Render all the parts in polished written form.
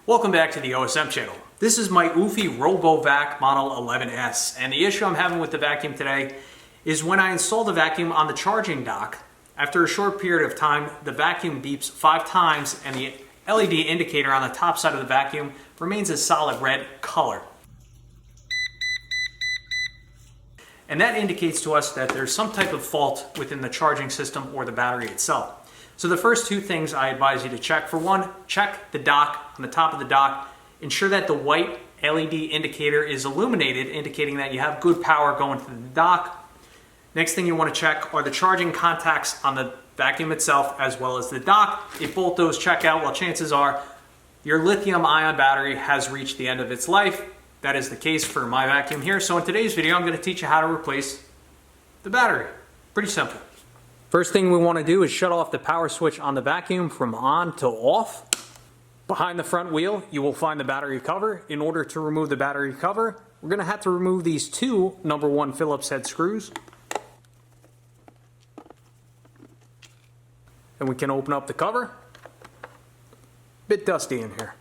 Welcome back to the OSM channel. This is my Eufy RoboVac model 11S, and the issue I'm having with the vacuum today is when I install the vacuum on the charging dock, after a short period of time, the vacuum beeps 5 times and the LED indicator on the top side of the vacuum remains a solid red color. And that indicates to us that there's some type of fault within the charging system or the battery itself. So the first two things I advise you to check. For one, check the dock, on the top of the dock. Ensure that the white LED indicator is illuminated, indicating that you have good power going to the dock. Next thing you want to check are the charging contacts on the vacuum itself as well as the dock. If both those check out, well, chances are your lithium-ion battery has reached the end of its life. That is the case for my vacuum here. So in today's video, I'm going to teach you how to replace the battery. Pretty simple. First thing we want to do is shut off the power switch on the vacuum from on to off. Behind the front wheel, you will find the battery cover. In order to remove the battery cover, we're going to have to remove these two #1 Phillips head screws. And we can open up the cover. Bit dusty in here.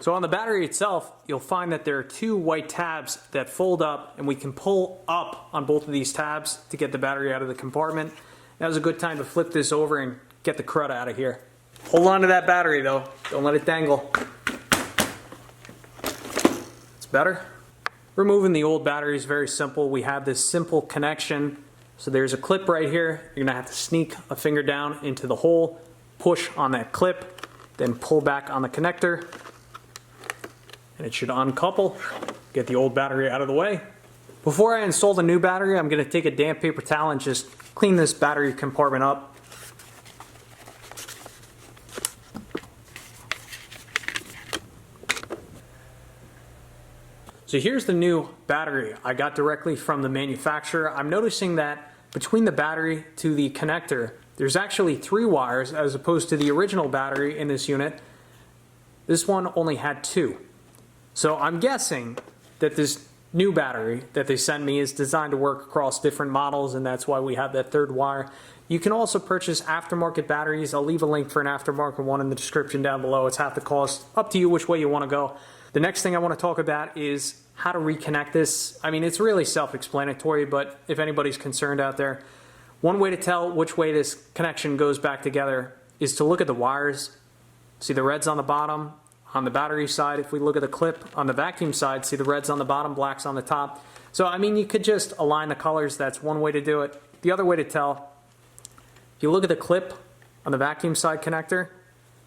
So on the battery itself, you'll find that there are 2 white tabs that fold up, and we can pull up on both of these tabs to get the battery out of the compartment. Now's a good time to flip this over and get the crud out of here. Hold on to that battery though, don't let it dangle. It's better. Removing the old battery is very simple. We have this simple connection. So there's a clip right here. You're gonna have to sneak a finger down into the hole, push on that clip, then pull back on the connector. And it should uncouple, get the old battery out of the way. Before I install the new battery, I'm going to take a damp paper towel and just clean this battery compartment up. So here's the new battery I got directly from the manufacturer. I'm noticing that between the battery to the connector, there's actually 3 wires as opposed to the original battery in this unit. This one only had 2. So I'm guessing that this new battery that they sent me is designed to work across different models, and that's why we have that 3rd wire. You can also purchase aftermarket batteries. I'll leave a link for an aftermarket one in the description down below. It's half the cost. Up to you which way you want to go. The next thing I want to talk about is how to reconnect this. I mean, it's really self-explanatory, but if anybody's concerned out there, one way to tell which way this connection goes back together is to look at the wires. See the reds on the bottom? On the battery side, if we look at the clip on the vacuum side, see the reds on the bottom, blacks on the top. So, I mean, you could just align the colors. That's one way to do it. The other way to tell, if you look at the clip on the vacuum side connector,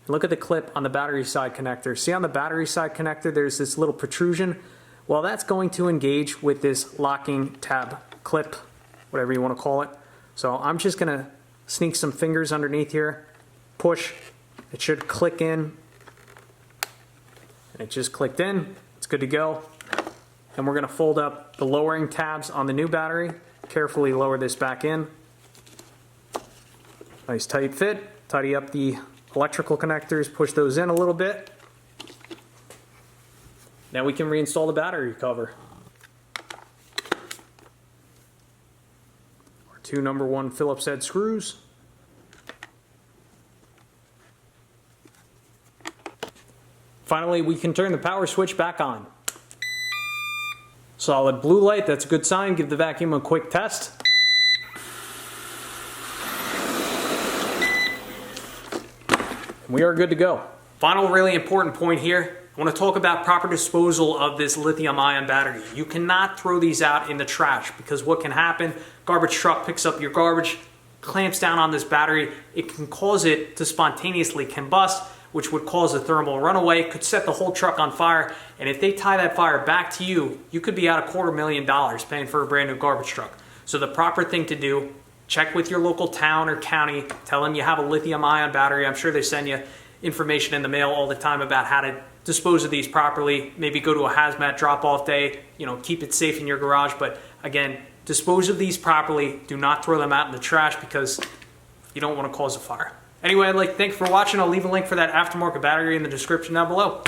and look at the clip on the battery side connector. See on the battery side connector, there's this little protrusion. Well, that's going to engage with this locking tab clip, whatever you want to call it. So I'm just going to sneak some fingers underneath here, push. It should click in. It just clicked in, it's good to go. And we're going to fold up the lowering tabs on the new battery. Carefully lower this back in. Nice tight fit. Tidy up the electrical connectors, push those in a little bit. Now we can reinstall the battery cover. Our 2 #1 Phillips head screws. Finally, we can turn the power switch back on. Solid blue light, that's a good sign. Give the vacuum a quick test. We are good to go. Final really important point here. I want to talk about proper disposal of this lithium-ion battery. You cannot throw these out in the trash because what can happen, garbage truck picks up your garbage, clamps down on this battery, it can cause it to spontaneously combust, which would cause a thermal runaway, could set the whole truck on fire, and if they tie that fire back to you, you could be out $250,000 paying for a brand new garbage truck. So the proper thing to do, check with your local town or county, tell them you have a lithium-ion battery. I'm sure they send you information in the mail all the time about how to dispose of these properly. Maybe go to a hazmat drop-off day, keep it safe in your garage, but again, dispose of these properly. Do not throw them out in the trash because you don't want to cause a fire. Anyway, I'd like to thank you for watching. I'll leave a link for that aftermarket battery in the description down below.